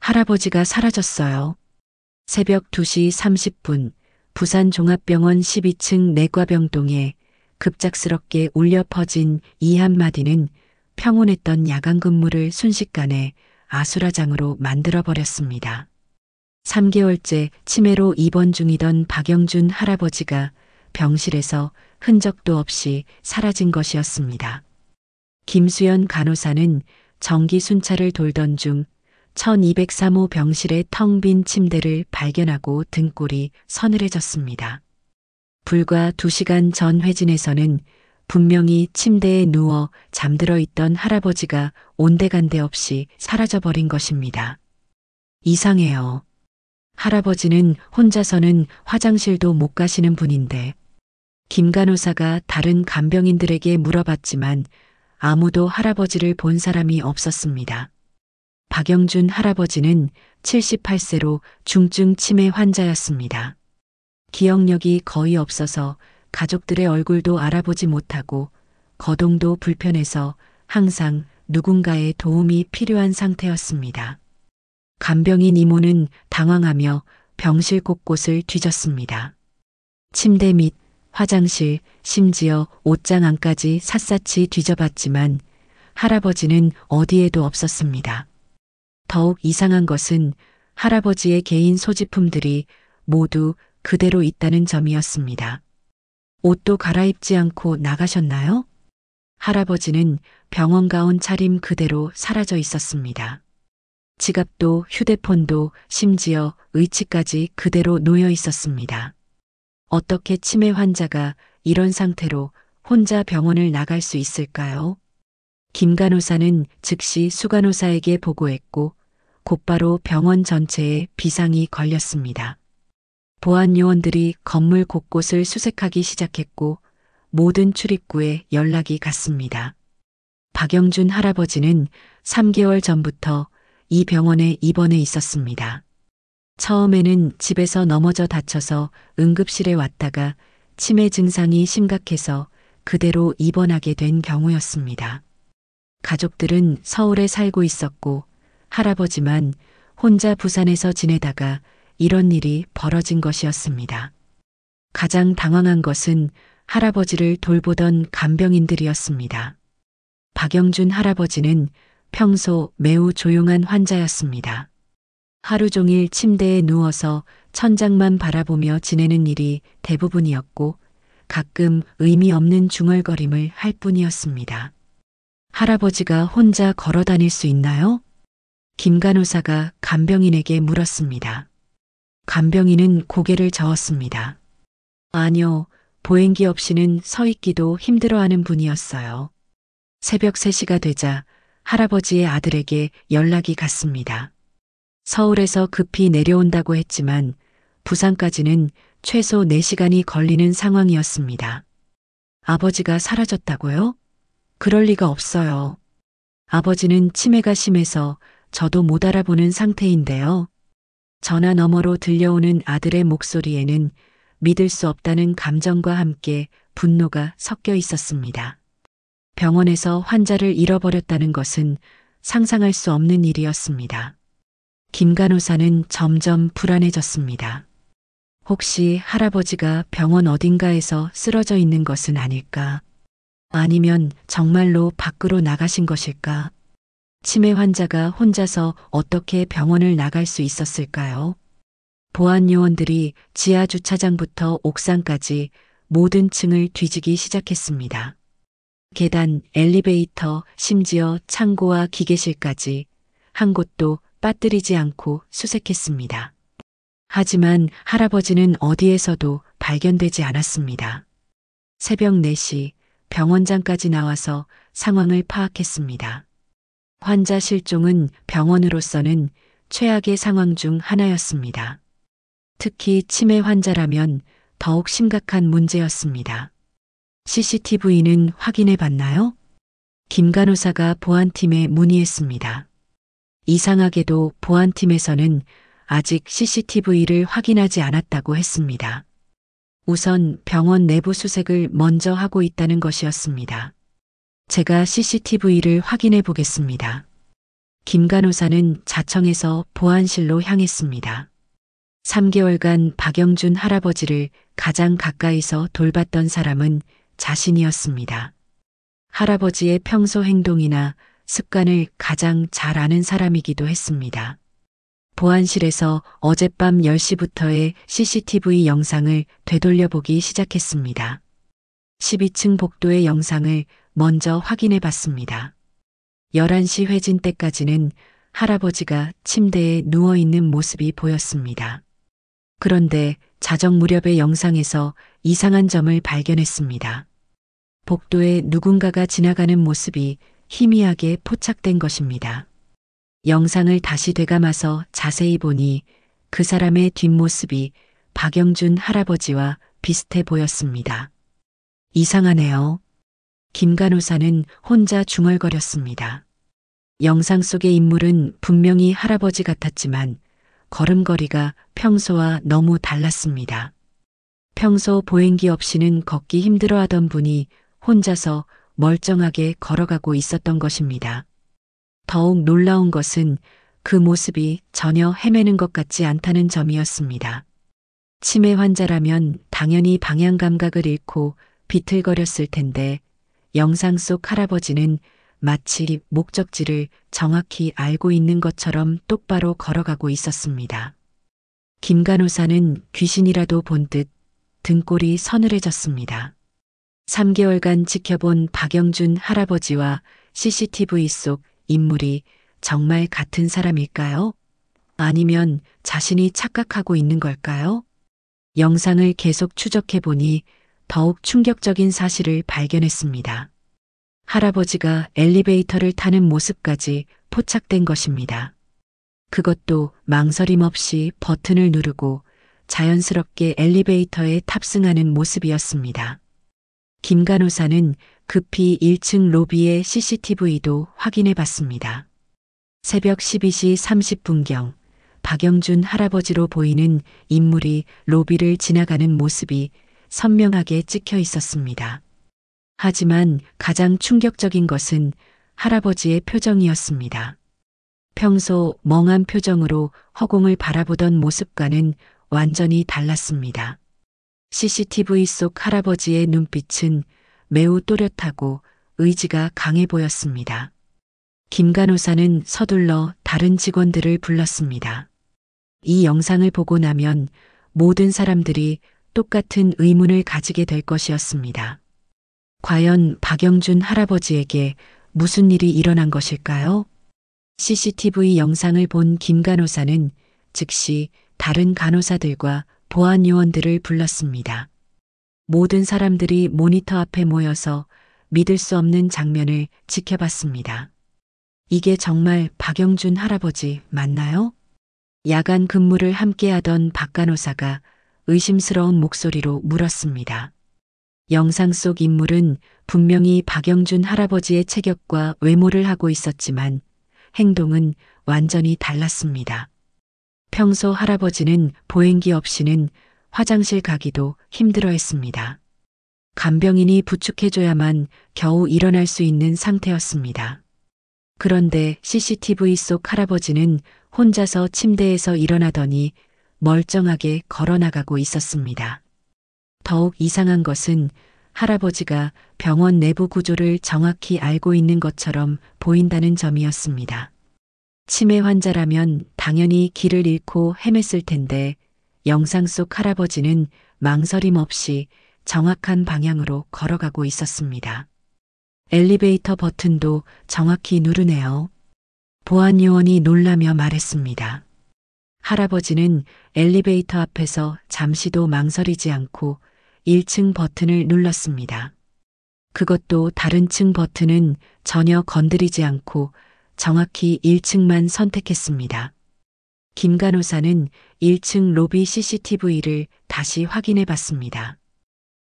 할아버지가 사라졌어요. 새벽 2시 30분 부산 종합병원 12층 내과병동에 급작스럽게 울려 퍼진 이 한마디는 평온했던 야간 근무를 순식간에 아수라장으로 만들어버렸습니다. 3개월째 치매로 입원 중이던 박영준 할아버지가 병실에서 흔적도 없이 사라진 것이었습니다. 김수연 간호사는 정기 순찰을 돌던 중 1203호 병실의 텅 빈 침대를 발견하고 등골이 서늘해졌습니다. 불과 2시간 전 회진에서는 분명히 침대에 누워 잠들어 있던 할아버지가 온데간데 없이 사라져버린 것입니다. 이상해요. 할아버지는 혼자서는 화장실도 못 가시는 분인데 김 간호사가 다른 간병인들에게 물어봤지만 아무도 할아버지를 본 사람이 없었습니다. 박영준 할아버지는 78세로 중증 치매 환자였습니다. 기억력이 거의 없어서 가족들의 얼굴도 알아보지 못하고 거동도 불편해서 항상 누군가의 도움이 필요한 상태였습니다. 간병인 이모는 당황하며 병실 곳곳을 뒤졌습니다. 침대 및 화장실, 심지어 옷장 안까지 샅샅이 뒤져봤지만 할아버지는 어디에도 없었습니다. 더욱 이상한 것은 할아버지의 개인 소지품들이 모두 그대로 있다는 점이었습니다. 옷도 갈아입지 않고 나가셨나요? 할아버지는 병원 가운 차림 그대로 사라져 있었습니다. 지갑도 휴대폰도 심지어 의치까지 그대로 놓여 있었습니다. 어떻게 치매 환자가 이런 상태로 혼자 병원을 나갈 수 있을까요? 김 간호사는 즉시 수 간호사에게 보고했고 곧바로 병원 전체에 비상이 걸렸습니다. 보안 요원들이 건물 곳곳을 수색하기 시작했고 모든 출입구에 연락이 갔습니다. 박영준 할아버지는 3개월 전부터 이 병원에 입원해 있었습니다. 처음에는 집에서 넘어져 다쳐서 응급실에 왔다가 치매 증상이 심각해서 그대로 입원하게 된 경우였습니다. 가족들은 서울에 살고 있었고 할아버지만 혼자 부산에서 지내다가 이런 일이 벌어진 것이었습니다. 가장 당황한 것은 할아버지를 돌보던 간병인들이었습니다. 박영준 할아버지는 평소 매우 조용한 환자였습니다. 하루 종일 침대에 누워서 천장만 바라보며 지내는 일이 대부분이었고 가끔 의미 없는 중얼거림을 할 뿐이었습니다. 할아버지가 혼자 걸어 다닐 수 있나요? 김 간호사가 간병인에게 물었습니다. 간병인은 고개를 저었습니다. 아니요, 보행기 없이는 서 있기도 힘들어하는 분이었어요. 새벽 3시가 되자 할아버지의 아들에게 연락이 갔습니다. 서울에서 급히 내려온다고 했지만 부산까지는 최소 4시간이 걸리는 상황이었습니다. 아버지가 사라졌다고요? 그럴 리가 없어요. 아버지는 치매가 심해서 저도 못 알아보는 상태인데요. 전화 너머로 들려오는 아들의 목소리에는 믿을 수 없다는 감정과 함께 분노가 섞여 있었습니다. 병원에서 환자를 잃어버렸다는 것은 상상할 수 없는 일이었습니다. 김 간호사는 점점 불안해졌습니다. 혹시 할아버지가 병원 어딘가에서 쓰러져 있는 것은 아닐까? 아니면 정말로 밖으로 나가신 것일까? 치매 환자가 혼자서 어떻게 병원을 나갈 수 있었을까요? 보안 요원들이 지하 주차장부터 옥상까지 모든 층을 뒤지기 시작했습니다. 계단, 엘리베이터, 심지어 창고와 기계실까지 한 곳도 빠뜨리지 않고 수색했습니다. 하지만 할아버지는 어디에서도 발견되지 않았습니다. 새벽 4시 병원장까지 나와서 상황을 파악했습니다. 환자 실종은 병원으로서는 최악의 상황 중 하나였습니다. 특히 치매 환자라면 더욱 심각한 문제였습니다. CCTV는 확인해 봤나요? 김 간호사가 보안팀에 문의했습니다. 이상하게도 보안팀에서는 아직 CCTV를 확인하지 않았다고 했습니다. 우선 병원 내부 수색을 먼저 하고 있다는 것이었습니다. 제가 CCTV를 확인해 보겠습니다. 김 간호사는 자청에서 보안실로 향했습니다. 3개월간 박영준 할아버지를 가장 가까이서 돌봤던 사람은 자신이었습니다. 할아버지의 평소 행동이나 습관을 가장 잘 아는 사람이기도 했습니다. 보안실에서 어젯밤 10시부터의 CCTV 영상을 되돌려보기 시작했습니다. 12층 복도의 영상을 먼저 확인해 봤습니다. 11시 회진 때까지는 할아버지가 침대에 누워있는 모습이 보였습니다. 그런데 자정 무렵의 영상에서 이상한 점을 발견했습니다. 복도에 누군가가 지나가는 모습이 희미하게 포착된 것입니다. 영상을 다시 되감아서 자세히 보니 그 사람의 뒷모습이 박영준 할아버지와 비슷해 보였습니다. 이상하네요. 김 간호사는 혼자 중얼거렸습니다. 영상 속의 인물은 분명히 할아버지 같았지만 걸음걸이가 평소와 너무 달랐습니다. 평소 보행기 없이는 걷기 힘들어하던 분이 혼자서 멀쩡하게 걸어가고 있었던 것입니다. 더욱 놀라운 것은 그 모습이 전혀 헤매는 것 같지 않다는 점이었습니다. 치매 환자라면 당연히 방향 감각을 잃고 비틀거렸을 텐데 영상 속 할아버지는 마치 목적지를 정확히 알고 있는 것처럼 똑바로 걸어가고 있었습니다. 김 간호사는 귀신이라도 본 듯 등골이 서늘해졌습니다. 3개월간 지켜본 박영준 할아버지와 CCTV 속 인물이 정말 같은 사람일까요? 아니면 자신이 착각하고 있는 걸까요? 영상을 계속 추적해 보니 더욱 충격적인 사실을 발견했습니다. 할아버지가 엘리베이터를 타는 모습까지 포착된 것입니다. 그것도 망설임 없이 버튼을 누르고 자연스럽게 엘리베이터에 탑승하는 모습이었습니다. 김 간호사는 급히 1층 로비의 CCTV도 확인해 봤습니다. 새벽 12시 30분경 박영준 할아버지로 보이는 인물이 로비를 지나가는 모습이 선명하게 찍혀 있었습니다. 하지만 가장 충격적인 것은 할아버지의 표정이었습니다. 평소 멍한 표정으로 허공을 바라보던 모습과는 완전히 달랐습니다. CCTV 속 할아버지의 눈빛은 매우 또렷하고 의지가 강해 보였습니다. 김 간호사는 서둘러 다른 직원들을 불렀습니다. 이 영상을 보고 나면 모든 사람들이 똑같은 의문을 가지게 될 것이었습니다. 과연 박영준 할아버지에게 무슨 일이 일어난 것일까요? CCTV 영상을 본 김 간호사는 즉시 다른 간호사들과 보안 요원들을 불렀습니다. 모든 사람들이 모니터 앞에 모여서 믿을 수 없는 장면을 지켜봤습니다. 이게 정말 박영준 할아버지 맞나요? 야간 근무를 함께하던 박 간호사가 의심스러운 목소리로 물었습니다. 영상 속 인물은 분명히 박영준 할아버지의 체격과 외모를 하고 있었지만 행동은 완전히 달랐습니다. 평소 할아버지는 보행기 없이는 화장실 가기도 힘들어했습니다. 간병인이 부축해줘야만 겨우 일어날 수 있는 상태였습니다. 그런데 CCTV 속 할아버지는 혼자서 침대에서 일어나더니 멀쩡하게 걸어나가고 있었습니다. 더욱 이상한 것은 할아버지가 병원 내부 구조를 정확히 알고 있는 것처럼 보인다는 점이었습니다. 치매 환자라면 당연히 길을 잃고 헤맸을 텐데 영상 속 할아버지는 망설임 없이 정확한 방향으로 걸어가고 있었습니다. 엘리베이터 버튼도 정확히 누르네요. 보안 요원이 놀라며 말했습니다. 할아버지는 엘리베이터 앞에서 잠시도 망설이지 않고 1층 버튼을 눌렀습니다. 그것도 다른 층 버튼은 전혀 건드리지 않고 정확히 1층만 선택했습니다. 김 간호사는 1층 로비 CCTV를 다시 확인해 봤습니다.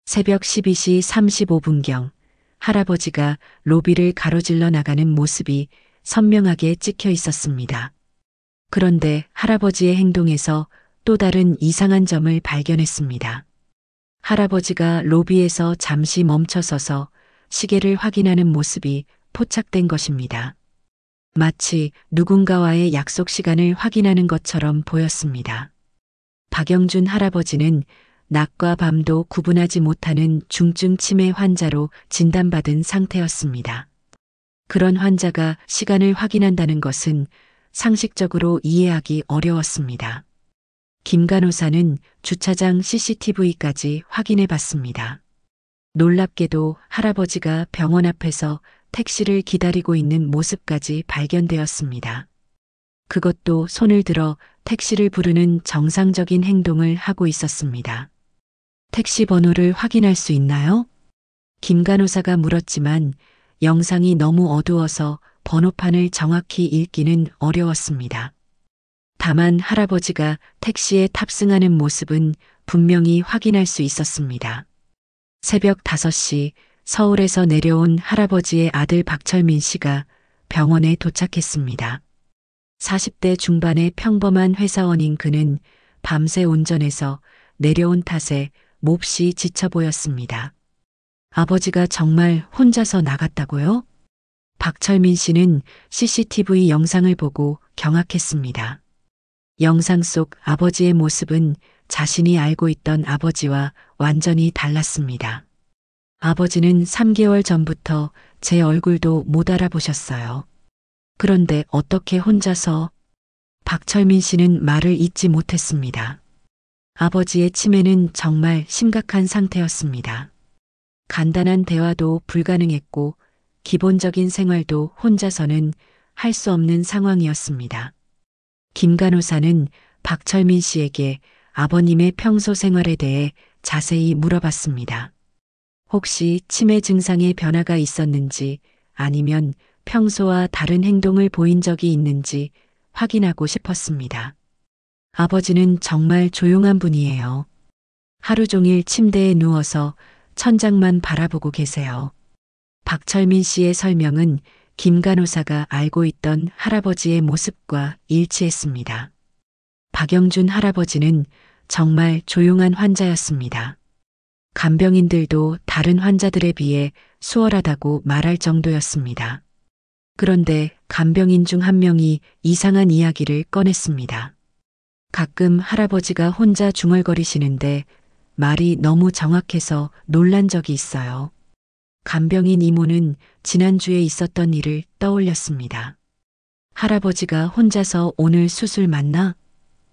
새벽 12시 35분경 할아버지가 로비를 가로질러 나가는 모습이 선명하게 찍혀 있었습니다. 그런데 할아버지의 행동에서 또 다른 이상한 점을 발견했습니다. 할아버지가 로비에서 잠시 멈춰서서 시계를 확인하는 모습이 포착된 것입니다. 마치 누군가와의 약속 시간을 확인하는 것처럼 보였습니다. 박영준 할아버지는 낮과 밤도 구분하지 못하는 중증 치매 환자로 진단받은 상태였습니다. 그런 환자가 시간을 확인한다는 것은 상식적으로 이해하기 어려웠습니다. 김 간호사는 주차장 CCTV까지 확인해 봤습니다. 놀랍게도 할아버지가 병원 앞에서 택시를 기다리고 있는 모습까지 발견되었습니다. 그것도 손을 들어 택시를 부르는 정상적인 행동을 하고 있었습니다. 택시 번호를 확인할 수 있나요? 김 간호사가 물었지만 영상이 너무 어두워서 번호판을 정확히 읽기는 어려웠습니다. 다만 할아버지가 택시에 탑승하는 모습은 분명히 확인할 수 있었습니다. 새벽 5시 서울에서 내려온 할아버지의 아들 박철민 씨가 병원에 도착했습니다. 40대 중반의 평범한 회사원인 그는 밤새 운전해서 내려온 탓에 몹시 지쳐 보였습니다. 아버지가 정말 혼자서 나갔다고요? 박철민 씨는 CCTV 영상을 보고 경악했습니다. 영상 속 아버지의 모습은 자신이 알고 있던 아버지와 완전히 달랐습니다. 아버지는 3개월 전부터 제 얼굴도 못 알아보셨어요. 그런데 어떻게 혼자서? 박철민 씨는 말을 잇지 못했습니다. 아버지의 치매는 정말 심각한 상태였습니다. 간단한 대화도 불가능했고 기본적인 생활도 혼자서는 할 수 없는 상황이었습니다. 김 간호사는 박철민 씨에게 아버님의 평소 생활에 대해 자세히 물어봤습니다. 혹시 치매 증상에 변화가 있었는지 아니면 평소와 다른 행동을 보인 적이 있는지 확인하고 싶었습니다. 아버지는 정말 조용한 분이에요. 하루 종일 침대에 누워서 천장만 바라보고 계세요. 박철민 씨의 설명은 김 간호사가 알고 있던 할아버지의 모습과 일치했습니다. 박영준 할아버지는 정말 조용한 환자였습니다. 간병인들도 다른 환자들에 비해 수월하다고 말할 정도였습니다. 그런데 간병인 중 한 명이 이상한 이야기를 꺼냈습니다. 가끔 할아버지가 혼자 중얼거리시는데 말이 너무 정확해서 놀란 적이 있어요. 간병인 이모는 지난주에 있었던 일을 떠올렸습니다. 할아버지가 혼자서 오늘 수술 맞나?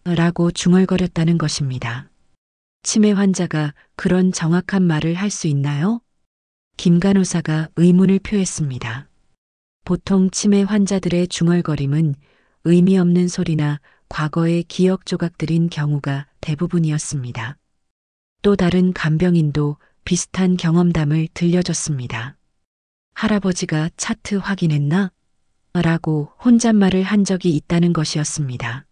라고 중얼거렸다는 것입니다. 치매 환자가 그런 정확한 말을 할 수 있나요? 김 간호사가 의문을 표했습니다. 보통 치매 환자들의 중얼거림은 의미 없는 소리나 과거의 기억 조각들인 경우가 대부분이었습니다. 또 다른 간병인도 비슷한 경험담을 들려줬습니다. 할아버지가 차트 확인했나? 라고 혼잣말을 한 적이 있다는 것이었습니다.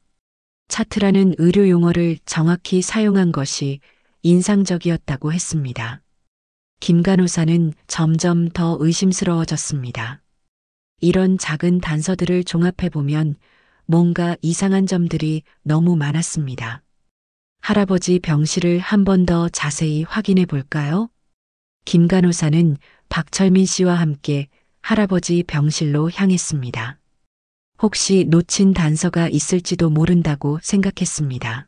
차트라는 의료 용어를 정확히 사용한 것이 인상적이었다고 했습니다. 김 간호사는 점점 더 의심스러워졌습니다. 이런 작은 단서들을 종합해보면 뭔가 이상한 점들이 너무 많았습니다. 할아버지 병실을 한 번 더 자세히 확인해 볼까요? 김 간호사는 박철민 씨와 함께 할아버지 병실로 향했습니다. 혹시 놓친 단서가 있을지도 모른다고 생각했습니다.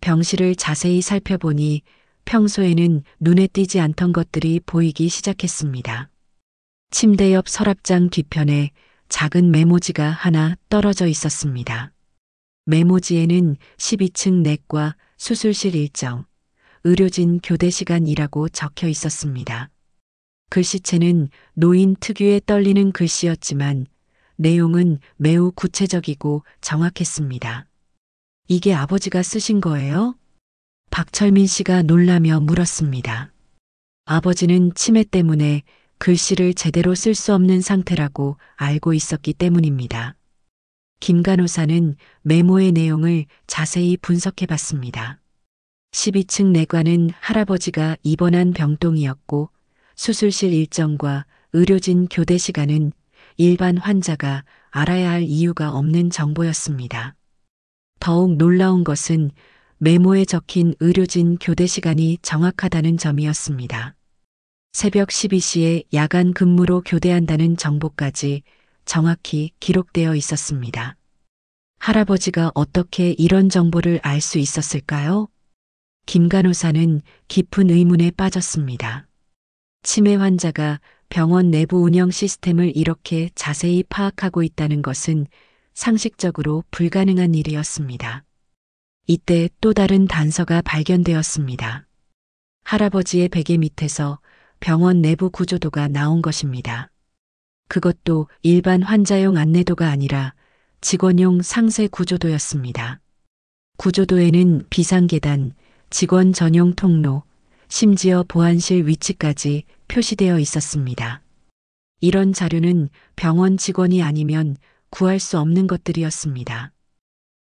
병실을 자세히 살펴보니 평소에는 눈에 띄지 않던 것들이 보이기 시작했습니다. 침대 옆 서랍장 뒤편에 작은 메모지가 하나 떨어져 있었습니다. 메모지에는 12층 내과 수술실 일정, 의료진 교대 시간이라고 적혀 있었습니다. 글씨체는 노인 특유의 떨리는 글씨였지만 내용은 매우 구체적이고 정확했습니다. 이게 아버지가 쓰신 거예요? 박철민 씨가 놀라며 물었습니다. 아버지는 치매 때문에 글씨를 제대로 쓸 수 없는 상태라고 알고 있었기 때문입니다. 김 간호사는 메모의 내용을 자세히 분석해 봤습니다. 12층 내과는 할아버지가 입원한 병동이었고 수술실 일정과 의료진 교대 시간은 일반 환자가 알아야 할 이유가 없는 정보였습니다. 더욱 놀라운 것은 메모에 적힌 의료진 교대 시간이 정확하다는 점이었습니다. 새벽 12시에 야간 근무로 교대한다는 정보까지 정확히 기록되어 있었습니다. 할아버지가 어떻게 이런 정보를 알 수 있었을까요? 김 간호사는 깊은 의문에 빠졌습니다. 치매 환자가 병원 내부 운영 시스템을 이렇게 자세히 파악하고 있다는 것은 상식적으로 불가능한 일이었습니다. 이때 또 다른 단서가 발견되었습니다. 할아버지의 베개 밑에서 병원 내부 구조도가 나온 것입니다. 그것도 일반 환자용 안내도가 아니라 직원용 상세 구조도였습니다. 구조도에는 비상계단, 직원 전용 통로, 심지어 보안실 위치까지 표시되어 있었습니다. 이런 자료는 병원 직원이 아니면 구할 수 없는 것들이었습니다.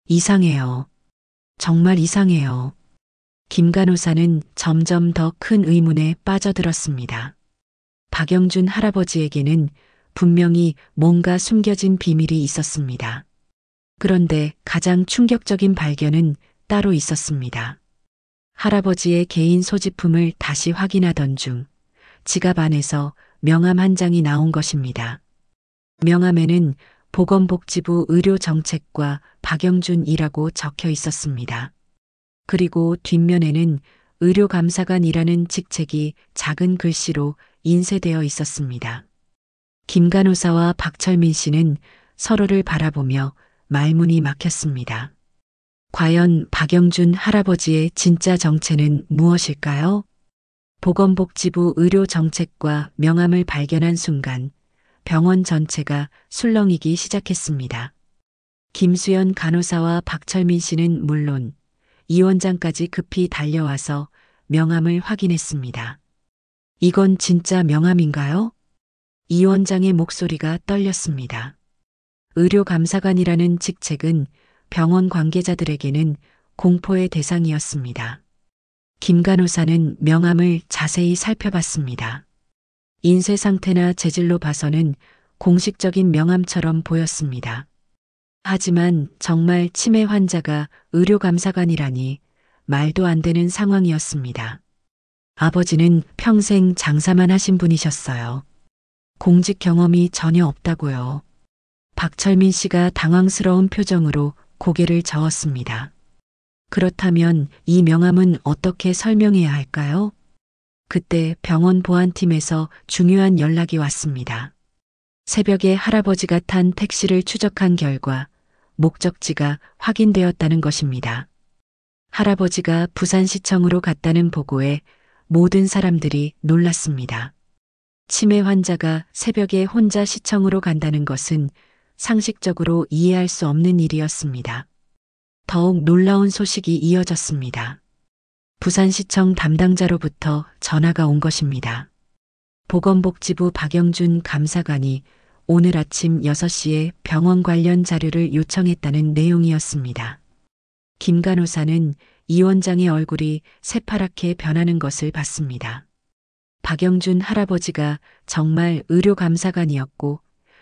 이상해요. 정말 이상해요. 김 간호사는 점점 더 큰 의문에 빠져들었습니다. 박영준 할아버지에게는 분명히 뭔가 숨겨진 비밀이 있었습니다. 그런데 가장 충격적인 발견은 따로 있었습니다. 할아버지의 개인 소지품을 다시 확인하던 중 지갑 안에서 명함 한 장이 나온 것입니다. 명함에는 보건복지부 의료정책과 박영준이라고 적혀 있었습니다. 그리고 뒷면에는 의료감사관이라는 직책이 작은 글씨로 인쇄되어 있었습니다. 김 간호사와 박철민 씨는 서로를 바라보며 말문이 막혔습니다. 과연 박영준 할아버지의 진짜 정체는 무엇일까요? 보건복지부 의료정책과 명함을 발견한 순간 병원 전체가 술렁이기 시작했습니다. 김수연 간호사와 박철민 씨는 물론 이 원장까지 급히 달려와서 명함을 확인했습니다. 이건 진짜 명함인가요? 이 원장의 목소리가 떨렸습니다. 의료감사관이라는 직책은 병원 관계자들에게는 공포의 대상이었습니다. 김 간호사는 명함을 자세히 살펴봤습니다. 인쇄 상태나 재질로 봐서는 공식적인 명함처럼 보였습니다. 하지만 정말 치매 환자가 의료감사관이라니 말도 안 되는 상황이었습니다. 아버지는 평생 장사만 하신 분이셨어요. 공직 경험이 전혀 없다고요. 박철민 씨가 당황스러운 표정으로 고개를 저었습니다. 그렇다면 이 명함은 어떻게 설명해야 할까요? 그때 병원 보안팀에서 중요한 연락이 왔습니다. 새벽에 할아버지가 탄 택시를 추적한 결과 목적지가 확인되었다는 것입니다. 할아버지가 부산시청으로 갔다는 보고에 모든 사람들이 놀랐습니다. 치매 환자가 새벽에 혼자 시청으로 간다는 것은 상식적으로 이해할 수 없는 일이었습니다. 더욱 놀라운 소식이 이어졌습니다. 부산시청 담당자로부터 전화가 온 것입니다. 보건복지부 박영준 감사관이 오늘 아침 6시에 병원 관련 자료를 요청했다는 내용이었습니다. 김 간호사는 이 원장의 얼굴이 새파랗게 변하는 것을 봤습니다. 박영준 할아버지가 정말 의료감사관이었고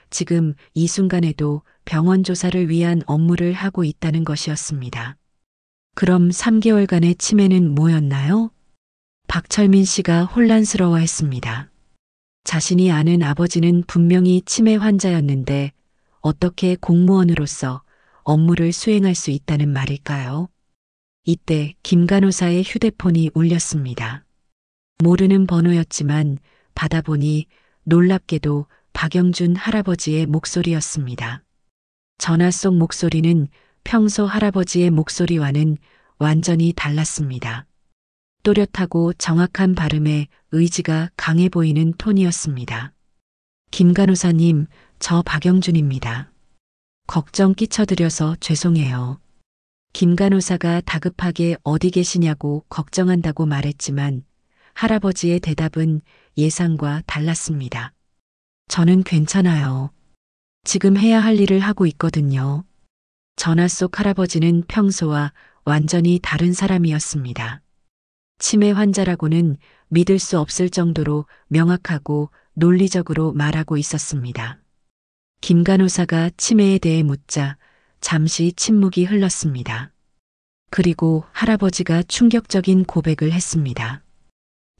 지금 이 순간에도 병원 조사를 위한 업무를 하고 있다는 것이었습니다. 그럼 3개월간의 치매는 뭐였나요? 박철민 씨가 혼란스러워했습니다. 자신이 아는 아버지는 분명히 치매 환자였는데 어떻게 공무원으로서 업무를 수행할 수 있다는 말일까요? 이때 김 간호사의 휴대폰이 울렸습니다. 모르는 번호였지만 받아보니 놀랍게도 박영준 할아버지의 목소리였습니다. 전화 속 목소리는 평소 할아버지의 목소리와는 완전히 달랐습니다. 또렷하고 정확한 발음에 의지가 강해 보이는 톤이었습니다. 김 간호사님, 저 박영준입니다. 걱정 끼쳐드려서 죄송해요. 김 간호사가 다급하게 어디 계시냐고 걱정한다고 말했지만 할아버지의 대답은 예상과 달랐습니다. 저는 괜찮아요. 지금 해야 할 일을 하고 있거든요. 전화 속 할아버지는 평소와 완전히 다른 사람이었습니다. 치매 환자라고는 믿을 수 없을 정도로 명확하고 논리적으로 말하고 있었습니다. 김 간호사가 치매에 대해 묻자 잠시 침묵이 흘렀습니다. 그리고 할아버지가 충격적인 고백을 했습니다.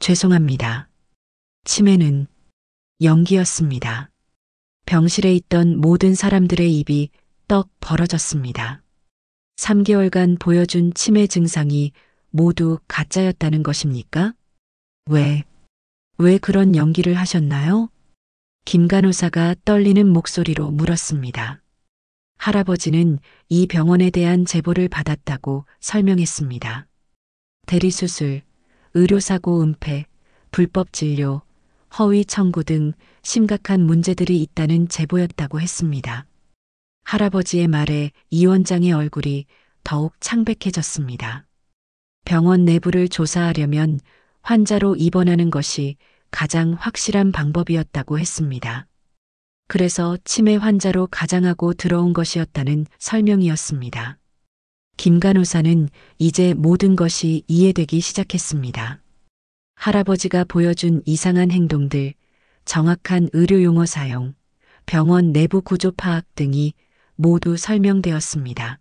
죄송합니다. 치매는 연기였습니다. 병실에 있던 모든 사람들의 입이 떡 벌어졌습니다. 3개월간 보여준 치매 증상이 모두 가짜였다는 것입니까? 왜, 왜 그런 연기를 하셨나요? 김 간호사가 떨리는 목소리로 물었습니다. 할아버지는 이 병원에 대한 제보를 받았다고 설명했습니다. 대리수술, 의료사고 은폐, 불법 진료, 허위 청구 등 심각한 문제들이 있다는 제보였다고 했습니다. 할아버지의 말에 이 원장의 얼굴이 더욱 창백해졌습니다. 병원 내부를 조사하려면 환자로 입원하는 것이 가장 확실한 방법이었다고 했습니다. 그래서 치매 환자로 가장하고 들어온 것이었다는 설명이었습니다. 김 간호사는 이제 모든 것이 이해되기 시작했습니다. 할아버지가 보여준 이상한 행동들, 정확한 의료 용어 사용, 병원 내부 구조 파악 등이 모두 설명되었습니다.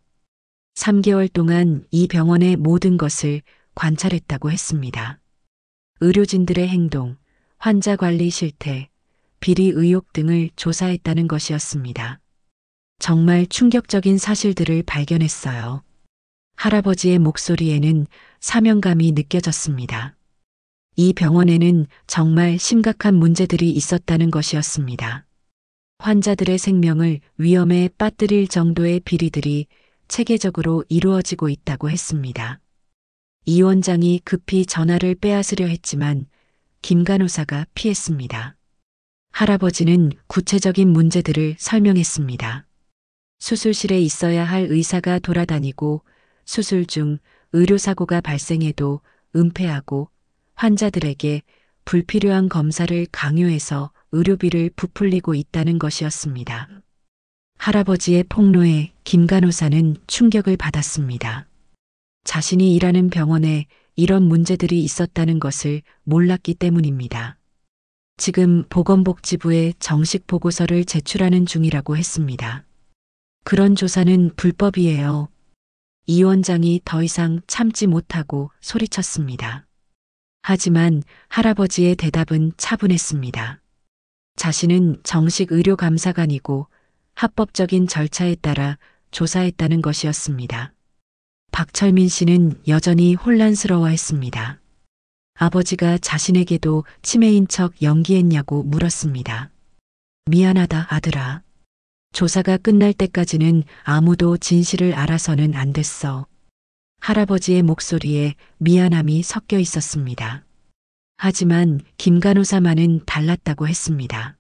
3개월 동안 이 병원의 모든 것을 관찰했다고 했습니다. 의료진들의 행동, 환자 관리 실태, 비리 의혹 등을 조사했다는 것이었습니다. 정말 충격적인 사실들을 발견했어요. 할아버지의 목소리에는 사명감이 느껴졌습니다. 이 병원에는 정말 심각한 문제들이 있었다는 것이었습니다. 환자들의 생명을 위험에 빠뜨릴 정도의 비리들이 체계적으로 이루어지고 있다고 했습니다. 이 원장이 급히 전화를 빼앗으려 했지만 김 간호사가 피했습니다. 할아버지는 구체적인 문제들을 설명했습니다. 수술실에 있어야 할 의사가 돌아다니고 수술 중 의료사고가 발생해도 은폐하고 환자들에게 불필요한 검사를 강요해서 의료비를 부풀리고 있다는 것이었습니다. 할아버지의 폭로에 김 간호사는 충격을 받았습니다. 자신이 일하는 병원에 이런 문제들이 있었다는 것을 몰랐기 때문입니다. 지금 보건복지부에 정식 보고서를 제출하는 중이라고 했습니다. 그런 조사는 불법이에요. 이 원장이 더 이상 참지 못하고 소리쳤습니다. 하지만 할아버지의 대답은 차분했습니다. 자신은 정식 의료감사관이고 합법적인 절차에 따라 조사했다는 것이었습니다. 박철민 씨는 여전히 혼란스러워했습니다. 아버지가 자신에게도 치매인 척 연기했냐고 물었습니다. 미안하다, 아들아. 조사가 끝날 때까지는 아무도 진실을 알아서는 안 됐어. 할아버지의 목소리에 미안함이 섞여 있었습니다. 하지만 김 간호사만은 달랐다고 했습니다.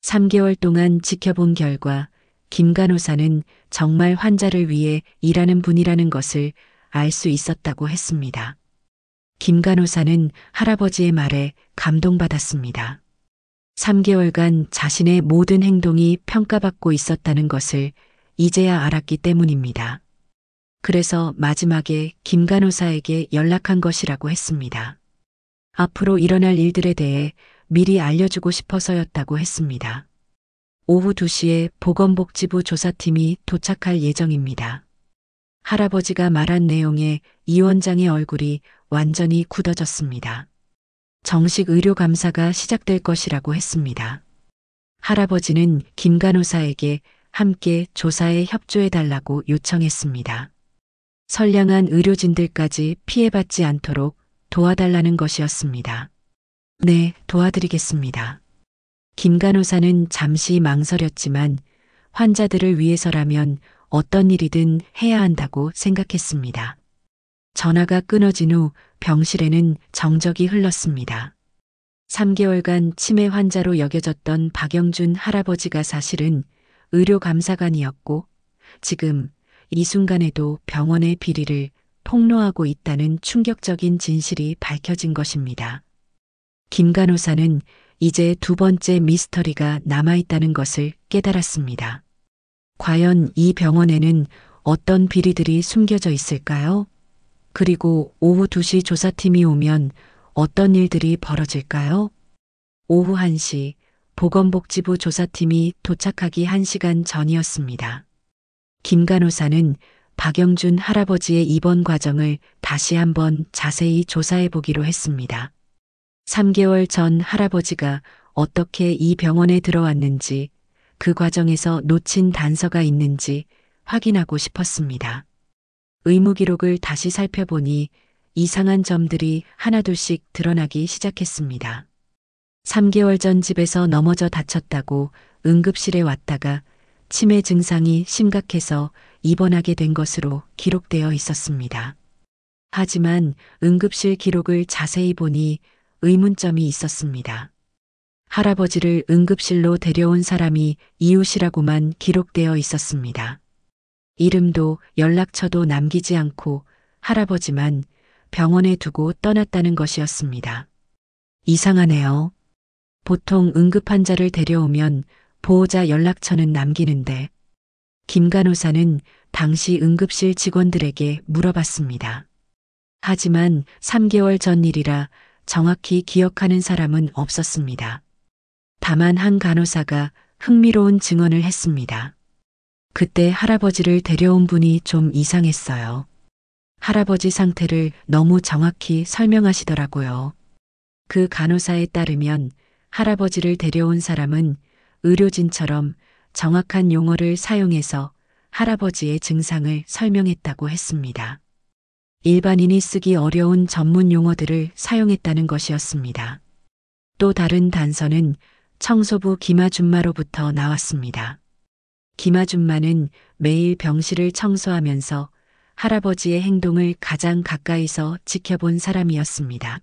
3개월 동안 지켜본 결과 김 간호사는 정말 환자를 위해 일하는 분이라는 것을 알 수 있었다고 했습니다. 김 간호사는 할아버지의 말에 감동받았습니다. 3개월간 자신의 모든 행동이 평가받고 있었다는 것을 이제야 알았기 때문입니다. 그래서 마지막에 김 간호사에게 연락한 것이라고 했습니다. 앞으로 일어날 일들에 대해 미리 알려주고 싶어서였다고 했습니다. 오후 2시에 보건복지부 조사팀이 도착할 예정입니다. 할아버지가 말한 내용에 이 원장의 얼굴이 완전히 굳어졌습니다. 정식 의료감사가 시작될 것이라고 했습니다. 할아버지는 김 간호사에게 함께 조사에 협조해달라고 요청했습니다. 선량한 의료진들까지 피해받지 않도록 도와달라는 것이었습니다. 네, 도와드리겠습니다. 김 간호사는 잠시 망설였지만 환자들을 위해서라면 어떤 일이든 해야 한다고 생각했습니다. 전화가 끊어진 후 병실에는 정적이 흘렀습니다. 3개월간 치매 환자로 여겨졌던 박영준 할아버지가 사실은 의료감사관이었고 지금 이 순간에도 병원의 비리를 폭로하고 있다는 충격적인 진실이 밝혀진 것입니다. 김 간호사는 이제 2번째 미스터리가 남아있다는 것을 깨달았습니다. 과연 이 병원에는 어떤 비리들이 숨겨져 있을까요? 그리고 오후 2시 조사팀이 오면 어떤 일들이 벌어질까요? 오후 1시 보건복지부 조사팀이 도착하기 1시간 전이었습니다. 김 간호사는 박영준 할아버지의 입원 과정을 다시 한번 자세히 조사해 보기로 했습니다. 3개월 전 할아버지가 어떻게 이 병원에 들어왔는지, 그 과정에서 놓친 단서가 있는지 확인하고 싶었습니다. 의무 기록을 다시 살펴보니 이상한 점들이 하나둘씩 드러나기 시작했습니다. 3개월 전 집에서 넘어져 다쳤다고 응급실에 왔다가 치매 증상이 심각해서 입원하게 된 것으로 기록되어 있었습니다. 하지만 응급실 기록을 자세히 보니 의문점이 있었습니다. 할아버지를 응급실로 데려온 사람이 이웃이라고만 기록되어 있었습니다. 이름도 연락처도 남기지 않고 할아버지만 병원에 두고 떠났다는 것이었습니다. 이상하네요. 보통 응급 환자를 데려오면 보호자 연락처는 남기는데 김 간호사는 당시 응급실 직원들에게 물어봤습니다. 하지만 3개월 전 일이라 정확히 기억하는 사람은 없었습니다. 다만 한 간호사가 흥미로운 증언을 했습니다. 그때 할아버지를 데려온 분이 좀 이상했어요. 할아버지 상태를 너무 정확히 설명하시더라고요. 그 간호사에 따르면 할아버지를 데려온 사람은 의료진처럼 정확한 용어를 사용해서 할아버지의 증상을 설명했다고 했습니다. 일반인이 쓰기 어려운 전문 용어들을 사용했다는 것이었습니다. 또 다른 단서는 청소부 김아줌마로부터 나왔습니다. 김아줌마는 매일 병실을 청소하면서 할아버지의 행동을 가장 가까이서 지켜본 사람이었습니다.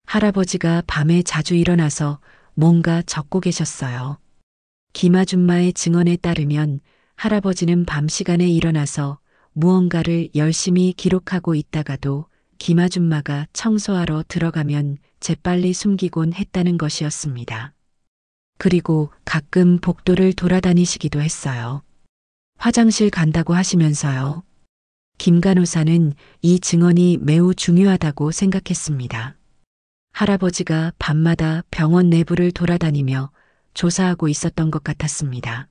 할아버지가 밤에 자주 일어나서 뭔가 적고 계셨어요. 김아줌마의 증언에 따르면 할아버지는 밤 시간에 일어나서 무언가를 열심히 기록하고 있다가도 김아줌마가 청소하러 들어가면 재빨리 숨기곤 했다는 것이었습니다. 그리고 가끔 복도를 돌아다니시기도 했어요. 화장실 간다고 하시면서요. 김 간호사는 이 증언이 매우 중요하다고 생각했습니다. 할아버지가 밤마다 병원 내부를 돌아다니며 조사하고 있었던 것 같았습니다.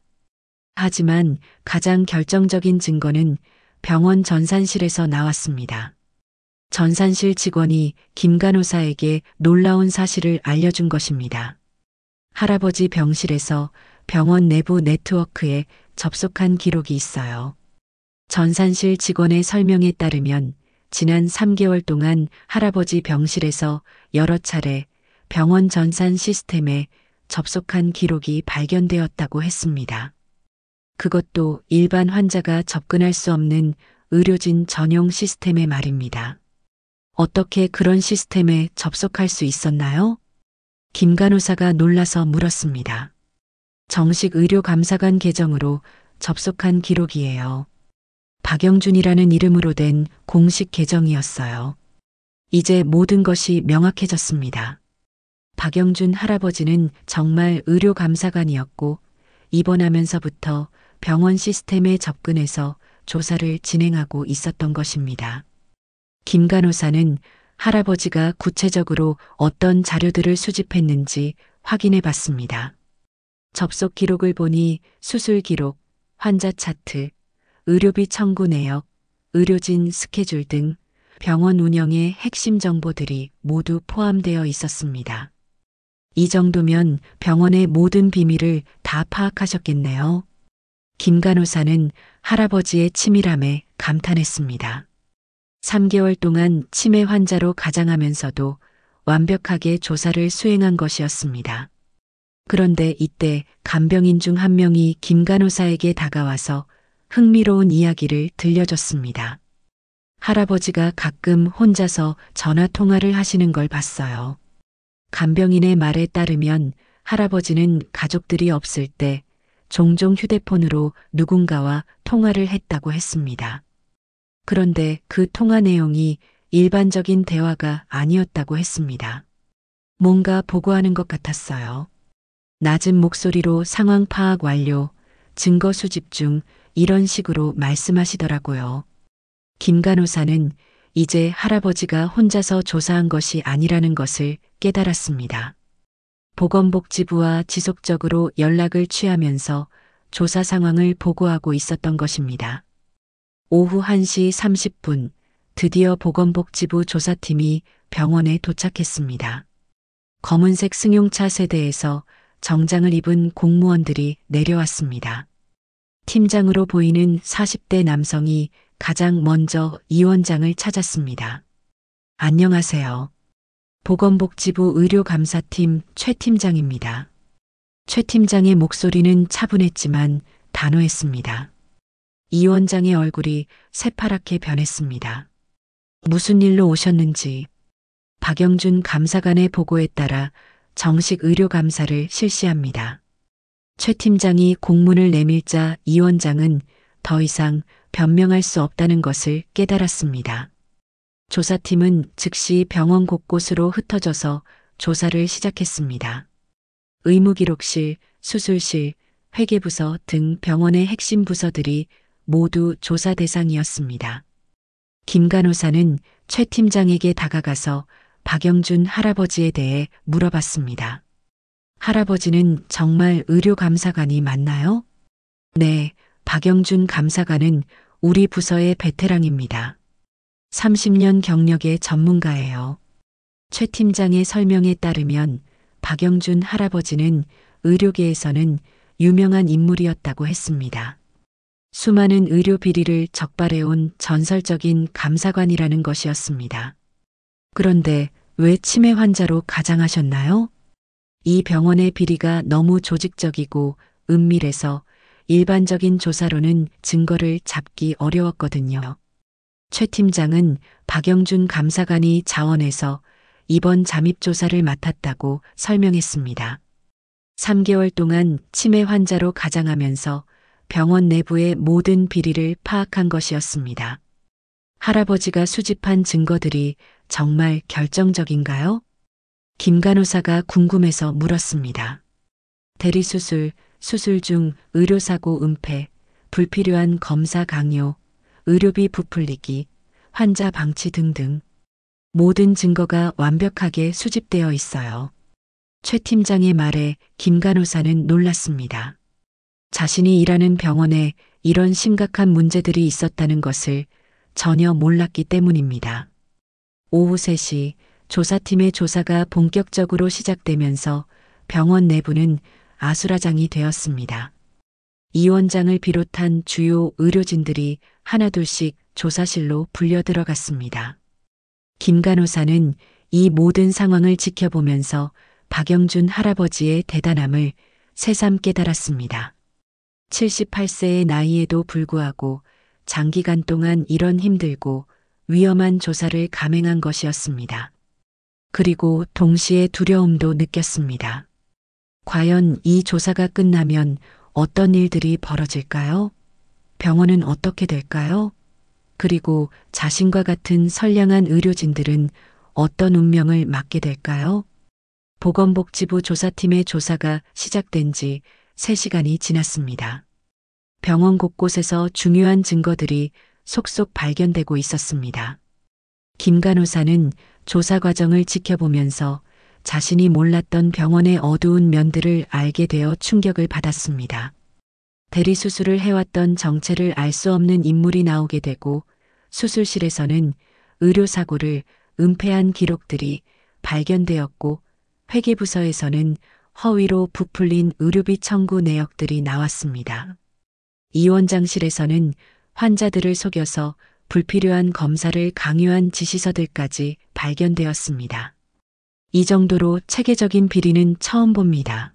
하지만 가장 결정적인 증거는 병원 전산실에서 나왔습니다. 전산실 직원이 김 간호사에게 놀라운 사실을 알려준 것입니다. 할아버지 병실에서 병원 내부 네트워크에 접속한 기록이 있어요. 전산실 직원의 설명에 따르면 지난 3개월 동안 할아버지 병실에서 여러 차례 병원 전산 시스템에 접속한 기록이 발견되었다고 했습니다. 그것도 일반 환자가 접근할 수 없는 의료진 전용 시스템의 말입니다. 어떻게 그런 시스템에 접속할 수 있었나요? 김 간호사가 놀라서 물었습니다. 정식 의료감사관 계정으로 접속한 기록이에요. 박영준이라는 이름으로 된 공식 계정이었어요. 이제 모든 것이 명확해졌습니다. 박영준 할아버지는 정말 의료감사관이었고 입원하면서부터 병원 시스템에 접근해서 조사를 진행하고 있었던 것입니다. 김 간호사는 할아버지가 구체적으로 어떤 자료들을 수집했는지 확인해 봤습니다. 접속 기록을 보니 수술 기록, 환자 차트, 의료비 청구 내역, 의료진 스케줄 등 병원 운영의 핵심 정보들이 모두 포함되어 있었습니다. 이 정도면 병원의 모든 비밀을 다 파악하셨겠네요. 김 간호사는 할아버지의 치밀함에 감탄했습니다. 3개월 동안 치매 환자로 가장하면서도 완벽하게 조사를 수행한 것이었습니다. 그런데 이때 간병인 중 한 명이 김 간호사에게 다가와서 흥미로운 이야기를 들려줬습니다. 할아버지가 가끔 혼자서 전화 통화를 하시는 걸 봤어요. 간병인의 말에 따르면 할아버지는 가족들이 없을 때 종종 휴대폰으로 누군가와 통화를 했다고 했습니다. 그런데 그 통화 내용이 일반적인 대화가 아니었다고 했습니다. 뭔가 보고하는 것 같았어요. 낮은 목소리로 상황 파악 완료, 증거 수집 중 이런 식으로 말씀하시더라고요. 김 간호사는 이제 할아버지가 혼자서 조사한 것이 아니라는 것을 깨달았습니다. 보건복지부와 지속적으로 연락을 취하면서 조사 상황을 보고하고 있었던 것입니다. 오후 1시 30분 드디어 보건복지부 조사팀이 병원에 도착했습니다. 검은색 승용차 세대에서 정장을 입은 공무원들이 내려왔습니다. 팀장으로 보이는 40대 남성이 가장 먼저 이 원장을 찾았습니다. 안녕하세요. 보건복지부 의료감사팀 최 팀장입니다. 최 팀장의 목소리는 차분했지만 단호했습니다. 이 원장의 얼굴이 새파랗게 변했습니다. 무슨 일로 오셨는지. 박영준 감사관의 보고에 따라 정식 의료감사를 실시합니다. 최 팀장이 공문을 내밀자 이 원장은 더 이상 변명할 수 없다는 것을 깨달았습니다. 조사팀은 즉시 병원 곳곳으로 흩어져서 조사를 시작했습니다. 의무기록실, 수술실, 회계부서 등 병원의 핵심 부서들이 모두 조사 대상이었습니다. 김 간호사는 최 팀장에게 다가가서 박영준 할아버지에 대해 물어봤습니다. 할아버지는 정말 의료감사관이 맞나요? 네, 박영준 감사관은 우리 부서의 베테랑입니다. 30년 경력의 전문가예요. 최 팀장의 설명에 따르면 박영준 할아버지는 의료계에서는 유명한 인물이었다고 했습니다. 수많은 의료 비리를 적발해온 전설적인 감사관이라는 것이었습니다. 그런데 왜 치매 환자로 가장하셨나요? 이 병원의 비리가 너무 조직적이고 은밀해서 일반적인 조사로는 증거를 잡기 어려웠거든요. 최 팀장은 박영준 감사관이 자원해서 이번 잠입조사를 맡았다고 설명했습니다. 3개월 동안 치매 환자로 가장하면서 병원 내부의 모든 비리를 파악한 것이었습니다. 할아버지가 수집한 증거들이 정말 결정적인가요? 김 간호사가 궁금해서 물었습니다. 대리수술, 수술 중 의료사고 은폐, 불필요한 검사 강요, 의료비 부풀리기, 환자 방치 등등 모든 증거가 완벽하게 수집되어 있어요. 최 팀장의 말에 김 간호사는 놀랐습니다. 자신이 일하는 병원에 이런 심각한 문제들이 있었다는 것을 전혀 몰랐기 때문입니다. 오후 3시 조사팀의 조사가 본격적으로 시작되면서 병원 내부는 아수라장이 되었습니다. 이 원장을 비롯한 주요 의료진들이 하나둘씩 조사실로 불려 들어갔습니다. 김 간호사는 이 모든 상황을 지켜보면서 박영준 할아버지의 대단함을 새삼 깨달았습니다. 78세의 나이에도 불구하고 장기간 동안 이런 힘들고 위험한 조사를 감행한 것이었습니다. 그리고 동시에 두려움도 느꼈습니다. 과연 이 조사가 끝나면 어떤 일들이 벌어질까요? 병원은 어떻게 될까요? 그리고 자신과 같은 선량한 의료진들은 어떤 운명을 맞게 될까요? 보건복지부 조사팀의 조사가 시작된 지 3시간이 지났습니다. 병원 곳곳에서 중요한 증거들이 속속 발견되고 있었습니다. 김 간호사는 조사 과정을 지켜보면서 자신이 몰랐던 병원의 어두운 면들을 알게 되어 충격을 받았습니다. 대리수술을 해왔던 정체를 알 수 없는 인물이 나오게 되고 수술실에서는 의료사고를 은폐한 기록들이 발견되었고 회계부서에서는 허위로 부풀린 의료비 청구 내역들이 나왔습니다. 이 원장실에서는 환자들을 속여서 불필요한 검사를 강요한 지시서들까지 발견되었습니다. 이 정도로 체계적인 비리는 처음 봅니다.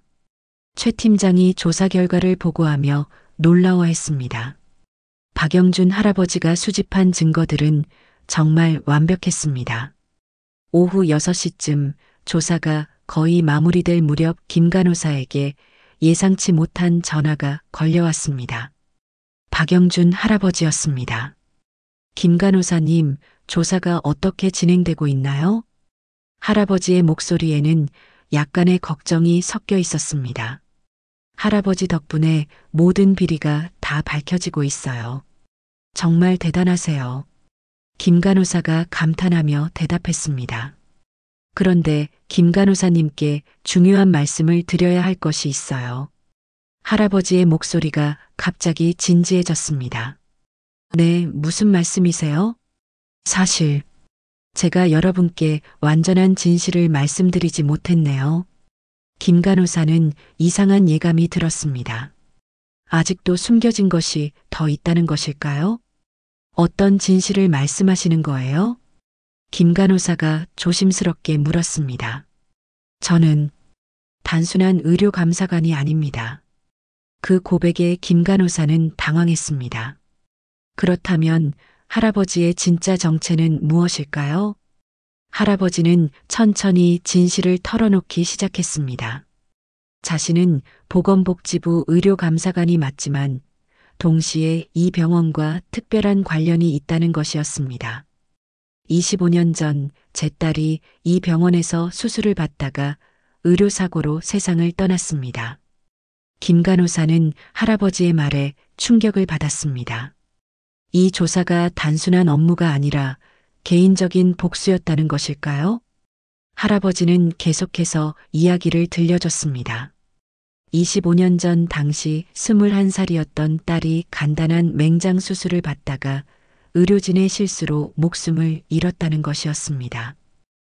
최 팀장이 조사 결과를 보고하며 놀라워했습니다. 박영준 할아버지가 수집한 증거들은 정말 완벽했습니다. 오후 6시쯤 조사가 거의 마무리될 무렵 김 간호사에게 예상치 못한 전화가 걸려왔습니다. 박영준 할아버지였습니다. 김 간호사님, 조사가 어떻게 진행되고 있나요? 할아버지의 목소리에는 약간의 걱정이 섞여 있었습니다. 할아버지 덕분에 모든 비리가 다 밝혀지고 있어요. 정말 대단하세요. 김 간호사가 감탄하며 대답했습니다. 그런데 김 간호사님께 중요한 말씀을 드려야 할 것이 있어요. 할아버지의 목소리가 갑자기 진지해졌습니다. 네, 무슨 말씀이세요? 사실 제가 여러분께 완전한 진실을 말씀드리지 못했네요. 김 간호사는 이상한 예감이 들었습니다. 아직도 숨겨진 것이 더 있다는 것일까요? 어떤 진실을 말씀하시는 거예요? 김 간호사가 조심스럽게 물었습니다. 저는 단순한 의료 감사관이 아닙니다. 그 고백에 김 간호사는 당황했습니다. 그렇다면 할아버지의 진짜 정체는 무엇일까요? 할아버지는 천천히 진실을 털어놓기 시작했습니다. 자신은 보건복지부 의료감사관이 맞지만 동시에 이 병원과 특별한 관련이 있다는 것이었습니다. 25년 전 제 딸이 이 병원에서 수술을 받다가 의료사고로 세상을 떠났습니다. 김 간호사는 할아버지의 말에 충격을 받았습니다. 이 조사가 단순한 업무가 아니라 개인적인 복수였다는 것일까요? 할아버지는 계속해서 이야기를 들려줬습니다. 25년 전 당시 21살이었던 딸이 간단한 맹장 수술을 받다가 의료진의 실수로 목숨을 잃었다는 것이었습니다.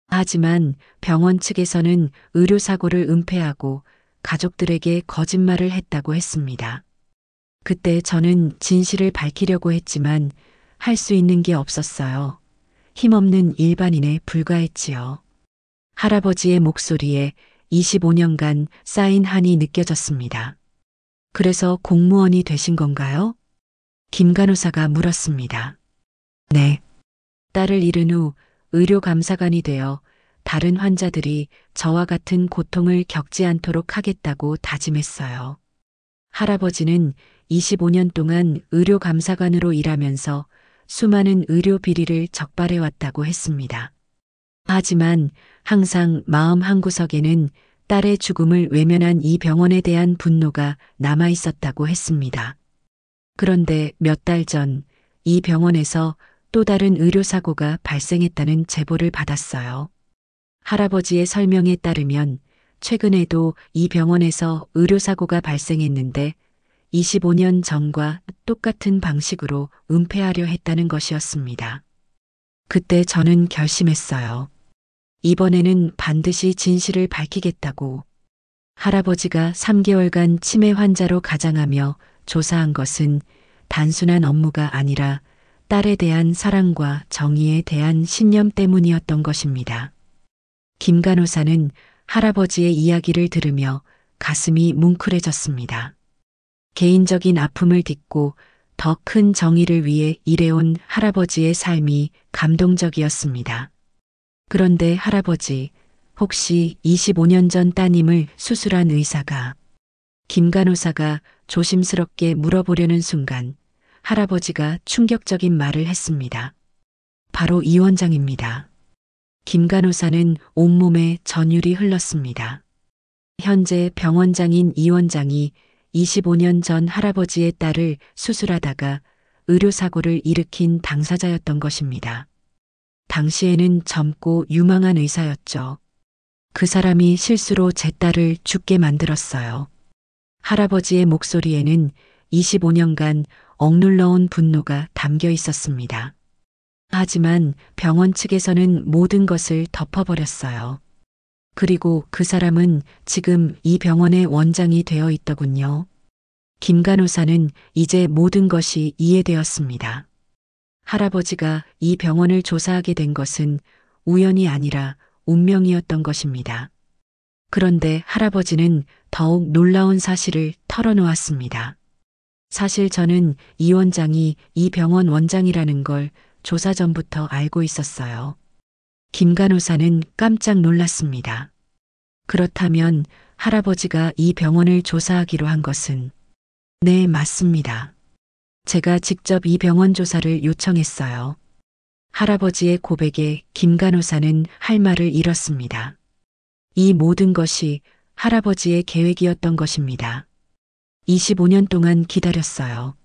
하지만 병원 측에서는 의료사고를 은폐하고 가족들에게 거짓말을 했다고 했습니다. 그때 저는 진실을 밝히려고 했지만 할 수 있는 게 없었어요. 힘없는 일반인에 불과했지요. 할아버지의 목소리에 25년간 쌓인 한이 느껴졌습니다. 그래서 공무원이 되신 건가요? 김 간호사가 물었습니다. 네. 딸을 잃은 후 의료감사관이 되어 다른 환자들이 저와 같은 고통을 겪지 않도록 하겠다고 다짐했어요. 할아버지는 25년 동안 의료감사관으로 일하면서 수많은 의료 비리를 적발해왔다고 했습니다. 하지만 항상 마음 한구석에는 딸의 죽음을 외면한 이 병원에 대한 분노가 남아 있었다고 했습니다. 그런데 몇 달 전 이 병원에서 또 다른 의료사고가 발생했다는 제보를 받았어요. 할아버지의 설명에 따르면 최근에도 이 병원에서 의료사고가 발생했는데 25년 전과 똑같은 방식으로 은폐하려 했다는 것이었습니다. 그때 저는 결심했어요. 이번에는 반드시 진실을 밝히겠다고. 할아버지가 3개월간 치매 환자로 가장하며 조사한 것은 단순한 업무가 아니라 딸에 대한 사랑과 정의에 대한 신념 때문이었던 것입니다. 김 간호사는 할아버지의 이야기를 들으며 가슴이 뭉클해졌습니다. 개인적인 아픔을 딛고 더 큰 정의를 위해 일해온 할아버지의 삶이 감동적이었습니다. 그런데 할아버지, 혹시 25년 전 따님을 수술한 의사가 김 간호사가 조심스럽게 물어보려는 순간 할아버지가 충격적인 말을 했습니다. 바로 이 원장입니다. 김 간호사는 온몸에 전율이 흘렀습니다. 현재 병원장인 이 원장이 25년 전 할아버지의 딸을 수술하다가 의료사고를 일으킨 당사자였던 것입니다. 당시에는 젊고 유망한 의사였죠. 그 사람이 실수로 제 딸을 죽게 만들었어요. 할아버지의 목소리에는 25년간 억눌러온 분노가 담겨 있었습니다. 하지만 병원 측에서는 모든 것을 덮어버렸어요. 그리고 그 사람은 지금 이 병원의 원장이 되어 있더군요. 김 간호사는 이제 모든 것이 이해되었습니다. 할아버지가 이 병원을 조사하게 된 것은 우연이 아니라 운명이었던 것입니다. 그런데 할아버지는 더욱 놀라운 사실을 털어놓았습니다. 사실 저는 이 원장이 이 병원 원장이라는 걸 조사 전부터 알고 있었어요. 김 간호사는 깜짝 놀랐습니다. 그렇다면 할아버지가 이 병원을 조사하기로 한 것은? 네, 맞습니다. 제가 직접 이 병원 조사를 요청했어요. 할아버지의 고백에 김 간호사는 할 말을 잃었습니다. 이 모든 것이 할아버지의 계획이었던 것입니다. 25년 동안 기다렸어요.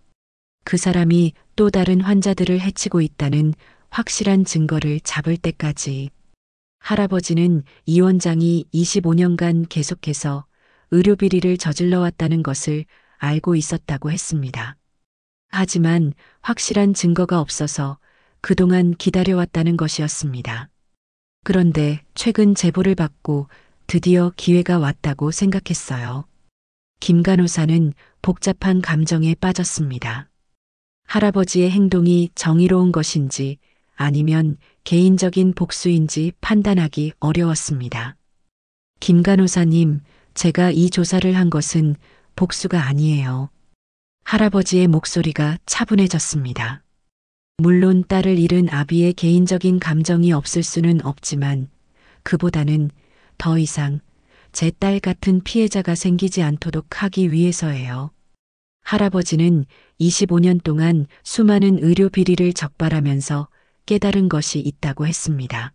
그 사람이 또 다른 환자들을 해치고 있다는 확실한 증거를 잡을 때까지. 할아버지는 이 원장이 25년간 계속해서 의료비리를 저질러 왔다는 것을 알고 있었다고 했습니다. 하지만 확실한 증거가 없어서 그동안 기다려왔다는 것이었습니다. 그런데 최근 제보를 받고 드디어 기회가 왔다고 생각했어요. 김 간호사는 복잡한 감정에 빠졌습니다. 할아버지의 행동이 정의로운 것인지 아니면 개인적인 복수인지 판단하기 어려웠습니다. 김 간호사님, 제가 이 조사를 한 것은 복수가 아니에요. 할아버지의 목소리가 차분해졌습니다. 물론 딸을 잃은 아비의 개인적인 감정이 없을 수는 없지만 그보다는 더 이상 제 딸 같은 피해자가 생기지 않도록 하기 위해서예요. 할아버지는 25년 동안 수많은 의료 비리를 적발하면서 깨달은 것이 있다고 했습니다.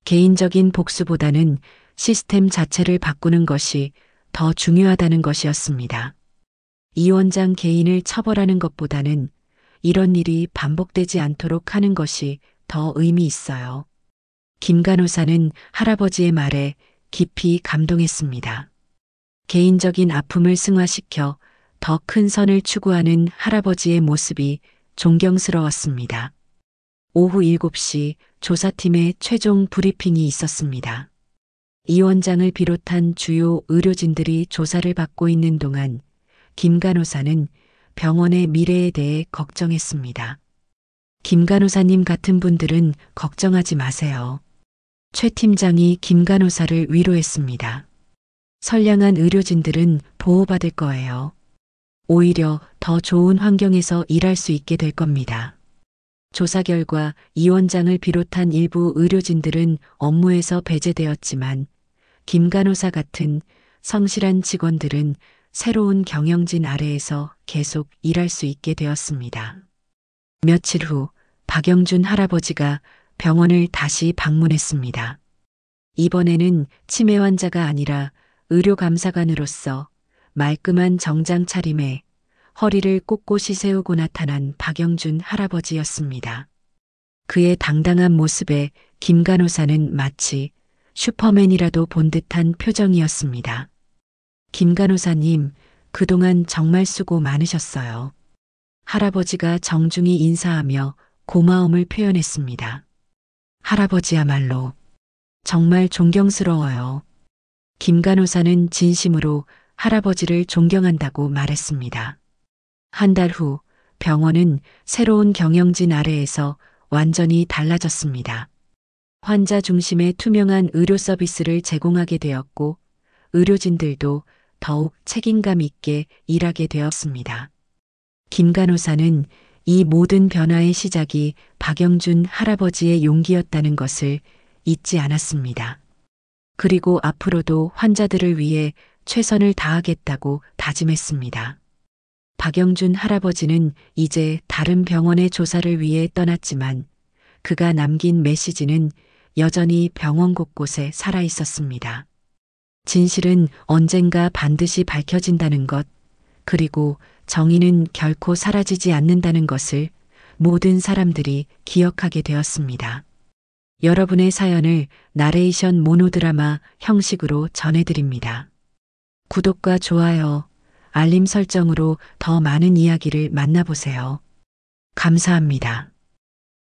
개인적인 복수보다는 시스템 자체를 바꾸는 것이 더 중요하다는 것이었습니다. 이 원장 개인을 처벌하는 것보다는 이런 일이 반복되지 않도록 하는 것이 더 의미 있어요. 김 간호사는 할아버지의 말에 깊이 감동했습니다. 개인적인 아픔을 승화시켜 더 큰 선을 추구하는 할아버지의 모습이 존경스러웠습니다. 오후 7시 조사팀의 최종 브리핑이 있었습니다. 이 원장을 비롯한 주요 의료진들이 조사를 받고 있는 동안 김 간호사는 병원의 미래에 대해 걱정했습니다. 김 간호사님 같은 분들은 걱정하지 마세요. 최 팀장이 김 간호사를 위로했습니다. 선량한 의료진들은 보호받을 거예요. 오히려 더 좋은 환경에서 일할 수 있게 될 겁니다. 조사 결과 이 원장을 비롯한 일부 의료진들은 업무에서 배제되었지만 김 간호사 같은 성실한 직원들은 새로운 경영진 아래에서 계속 일할 수 있게 되었습니다. 며칠 후 박영준 할아버지가 병원을 다시 방문했습니다. 이번에는 치매 환자가 아니라 의료감사관으로서 말끔한 정장 차림에 허리를 꼿꼿이 세우고 나타난 박영준 할아버지였습니다. 그의 당당한 모습에 김 간호사는 마치 슈퍼맨이라도 본 듯한 표정이었습니다. 김 간호사님, 그동안 정말 수고 많으셨어요. 할아버지가 정중히 인사하며 고마움을 표현했습니다. 할아버지야말로 정말 존경스러워요. 김 간호사는 진심으로 할아버지를 존경한다고 말했습니다. 한 달 후 병원은 새로운 경영진 아래에서 완전히 달라졌습니다. 환자 중심의 투명한 의료 서비스를 제공하게 되었고 의료진들도 더욱 책임감 있게 일하게 되었습니다. 김 간호사는 이 모든 변화의 시작이 박영준 할아버지의 용기였다는 것을 잊지 않았습니다. 그리고 앞으로도 환자들을 위해 최선을 다하겠다고 다짐했습니다. 박영준 할아버지는 이제 다른 병원의 조사를 위해 떠났지만 그가 남긴 메시지는 여전히 병원 곳곳에 살아 있었습니다. 진실은 언젠가 반드시 밝혀진다는 것, 그리고 정의는 결코 사라지지 않는다는 것을 모든 사람들이 기억하게 되었습니다. 여러분의 사연을 나레이션 모노드라마 형식으로 전해드립니다. 구독과 좋아요, 알림 설정으로 더 많은 이야기를 만나보세요. 감사합니다.